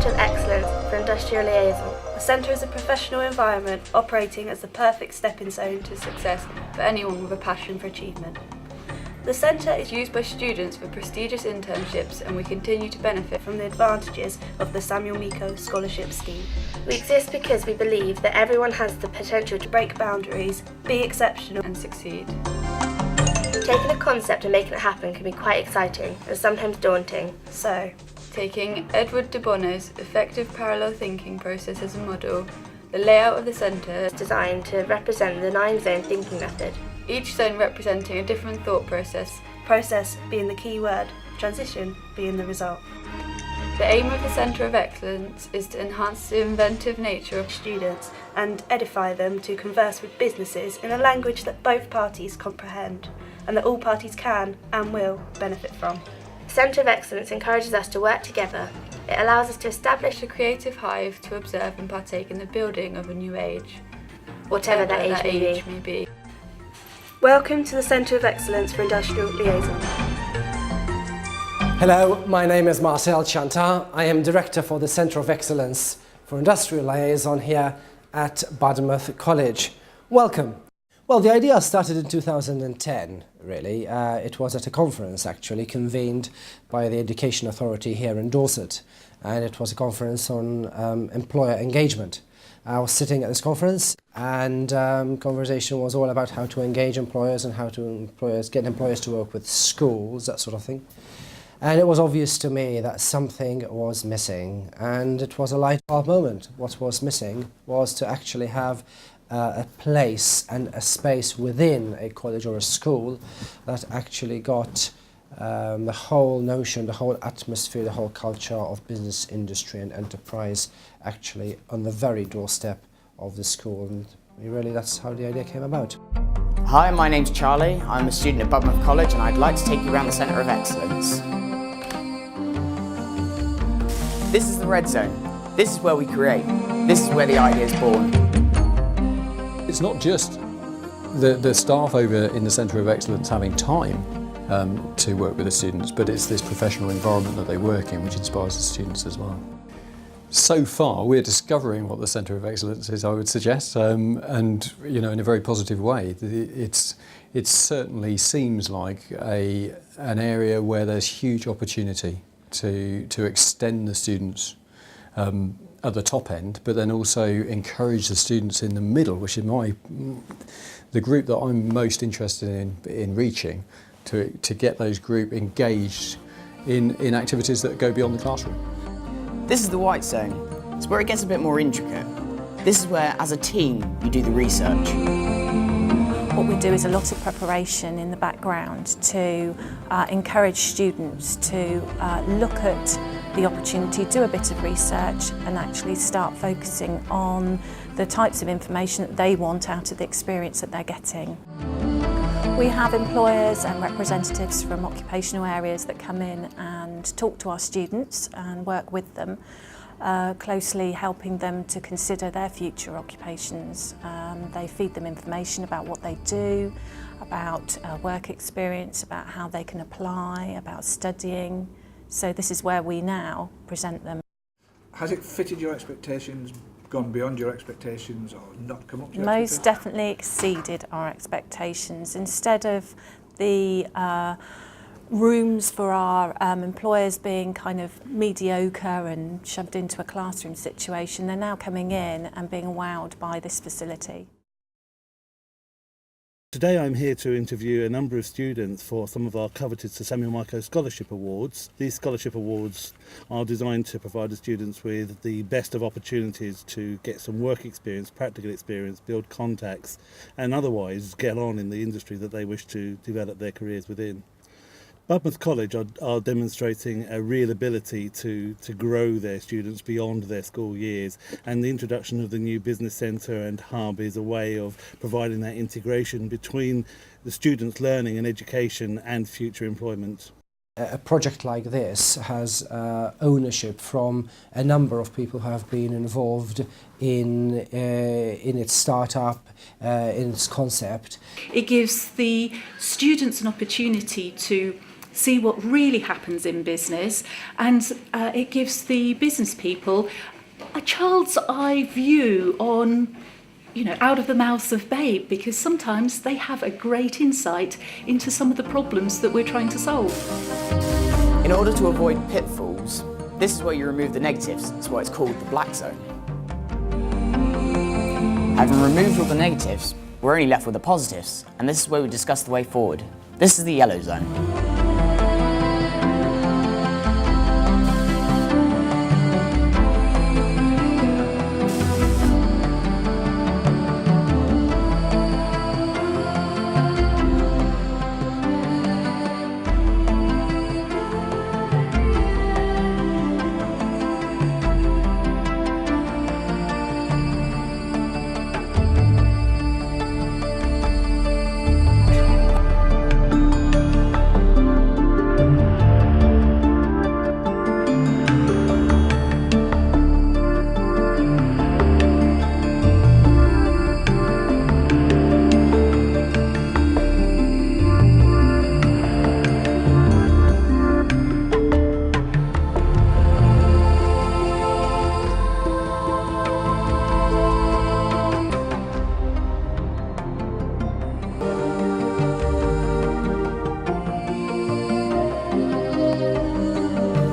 Centre of Excellence for Industrial Liaison. The centre is a professional environment operating as the perfect stepping stone to success for anyone with a passion for achievement. The centre is Used by students for prestigious internships, and we continue to benefit from the advantages of the Samuel Miko Scholarship Scheme. We exist because we believe that everyone has the potential to Break boundaries, be exceptional and succeed. Taking a concept and making it happen can be quite exciting and sometimes daunting. So, taking Edward de Bonner's effective parallel thinking process as a model, the layout of the centre is designed to represent the 9-zone thinking method. Each zone representing a different thought process. Process being the key word, transition being the result. The aim of the Centre of Excellence is to enhance the inventive nature of students and edify them to converse with businesses in a language that both parties comprehend and that all parties can and will benefit from. The Centre of Excellence encourages us to work together. It allows us to establish a creative hive to observe and partake in the building of a new age, whatever that age may be. Welcome to the Centre of Excellence for Industrial Liaison. Hello, my name is Marcel Chantar. I am Director for the Centre of Excellence for Industrial Liaison here at Budmouth College. Welcome. Well, the idea started in 2010, really. It was at a conference, actually, convened by the Education Authority here in Dorset. And it was a conference on employer engagement. I was sitting at this conference, and conversation was all about how to engage employers and how to get employers to work with schools, that sort of thing. And it was obvious to me that something was missing, and it was a light bulb moment. What was missing was to actually have a place and a space within a college or a school that actually got the whole notion, the whole atmosphere, the whole culture of business, industry and enterprise actually on the very doorstep of the school. And really that's how the idea came about. Hi, my name's Charlie. I'm a student at Budmouth College and I'd like to take you around the Centre of Excellence. This is the red zone. This is where we create. This is where the idea is born. It's not just the staff over in the Centre of Excellence having time to work with the students, but it's this professional environment that they work in which inspires the students as well. So far we're discovering what the Centre of Excellence is, I would suggest, and you know, in a very positive way. It certainly seems like an area where there's huge opportunity to extend the students at the top end, but then also encourage the students in the middle, which is the group that I'm most interested in reaching, to get those group engaged in activities that go beyond the classroom. This is the white zone. It's where it gets a bit more intricate. This is where, as a team, you do the research. What we do is a lot of preparation in the background to encourage students to look at the opportunity, do a bit of research and actually start focusing on the types of information that they want out of the experience that they're getting. We have employers and representatives from occupational areas that come in and talk to our students and work with them, closely helping them to consider their future occupations. They feed them information about what they do, about work experience, about how they can apply, about studying. So this is where we now present them. Has it fitted your expectations, gone beyond your expectations, or not come up to your Most definitely exceeded our expectations. Instead of the rooms for our employers being kind of mediocre and shoved into a classroom situation, they're now coming in and being wowed by this facility. Today I'm here to interview a number of students for some of our coveted Sir Samuel Miko Scholarship Awards. These scholarship awards are designed to provide the students with the best of opportunities to get some work experience, practical experience, build contacts and otherwise get on in the industry that they wish to develop their careers within. Budmouth College are demonstrating a real ability to grow their students beyond their school years, and the introduction of the new business centre and hub is a way of providing that integration between the students' learning and education and future employment. A project like this has ownership from a number of people who have been involved in its startup, in its concept. It gives the students an opportunity to see what really happens in business, and it gives the business people a child's eye view on, out of the mouths of babe, because sometimes they have a great insight into some of the problems that we're trying to solve. In order to avoid pitfalls, this is where you remove the negatives. That's why it's called the black zone. Having removed all the negatives, we're only left with the positives, and this is where we discuss the way forward. This is the yellow zone.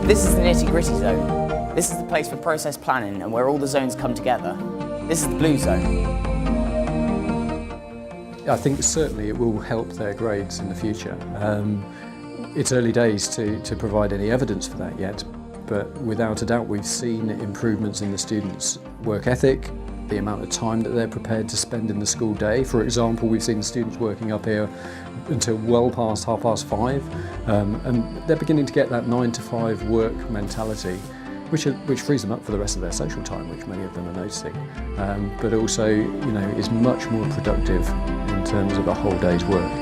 This is the nitty-gritty zone. This is the place for process planning and where all the zones come together. This is the blue zone. I think certainly it will help their grades in the future. It's early days to provide any evidence for that yet, but without a doubt we've seen improvements in the students' work ethic, the amount of time that they're prepared to spend in the school day. For example, we've seen students working up here until well past 5:30, and they're beginning to get that 9 to 5 work mentality, which frees them up for the rest of their social time, which many of them are noticing, but also is much more productive in terms of a whole day's work.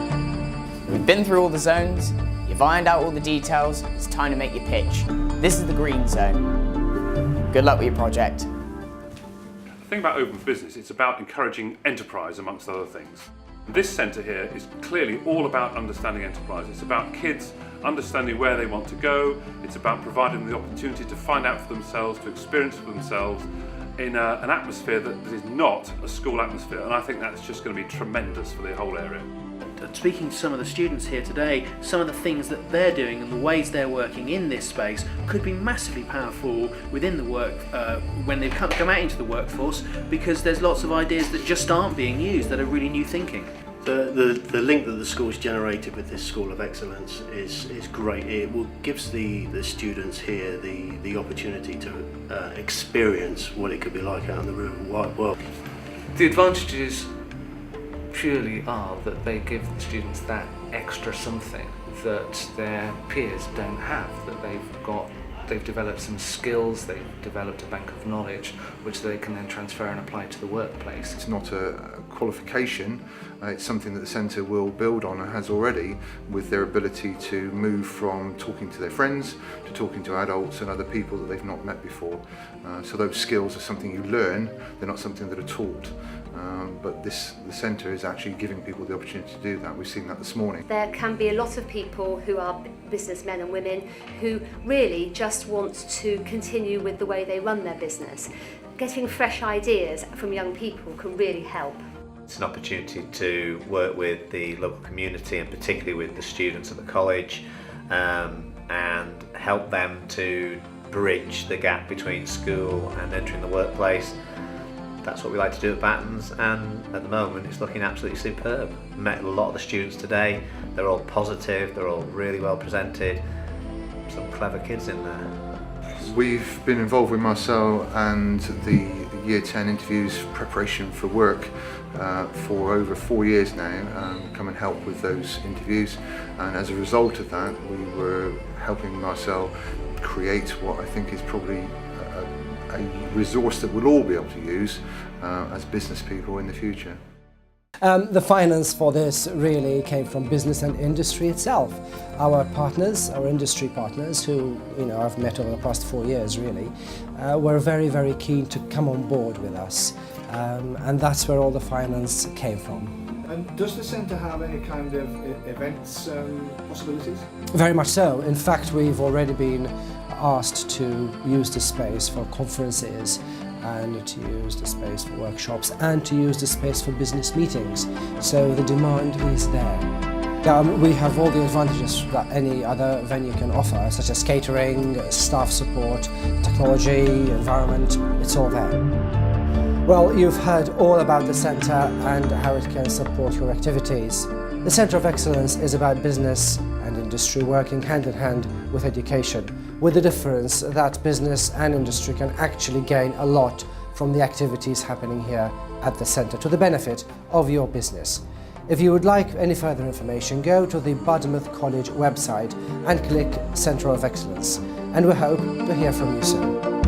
We've been through all the zones, you've ironed out all the details, it's time to make your pitch. This is the green zone. Good luck with your project. The thing about Open for Business, it's about encouraging enterprise amongst other things. This centre here is clearly all about understanding enterprise. It's about kids understanding where they want to go. It's about providing them the opportunity to find out for themselves, to experience for themselves in an atmosphere that is not a school atmosphere. And I think that's just going to be tremendous for the whole area. Speaking to some of the students here today, some of the things that they're doing and the ways they're working in this space could be massively powerful within the work when they come out into the workforce, because there's lots of ideas that just aren't being used that are really new thinking. The link that the school's generated with this School of Excellence is great. It gives the students here the opportunity to experience what it could be like out in the real wide world. The advantages purely are that they give the students that extra something that their peers don't have, that they've developed some skills, they've developed a bank of knowledge which they can then transfer and apply to the workplace. It's not a qualification, it's something that the centre will build on and has already, with their ability to move from talking to their friends to talking to adults and other people that they've not met before. So those skills are something you learn, they're not something that are taught. But the centre is actually giving people the opportunity to do that. We've seen that this morning. There can be a lot of people who are businessmen and women who really just want to continue with the way they run their business. Getting fresh ideas from young people can really help. It's an opportunity to work with the local community and particularly with the students at the college and help them to bridge the gap between school and entering the workplace. That's what we like to do at Battens, and at the moment it's looking absolutely superb. Met a lot of the students today, they're all positive, they're all really well presented, some clever kids in there. We've been involved with Marcel and the Year 10 interviews preparation for work for over 4 years now, come and help with those interviews, and as a result of that we were helping Marcel create what I think is probably a resource that we'll all be able to use as business people in the future. The finance for this really came from business and industry itself. Our partners, our industry partners, who I've met over the past 4 years really, were very, very keen to come on board with us, and that's where all the finance came from. And does the centre have any kind of events possibilities? Very much so. In fact, we've already been asked to use the space for conferences and to use the space for workshops and to use the space for business meetings. So the demand is there. We have all the advantages that any other venue can offer, such as catering, staff support, technology, environment, it's all there. Well, you've heard all about the centre and how it can support your activities. The Centre of Excellence is about business and industry working hand in hand with education, with the difference that business and industry can actually gain a lot from the activities happening here at the centre to the benefit of your business. If you would like any further information, go to the Budmouth College website and click Centre of Excellence. And we hope to hear from you soon.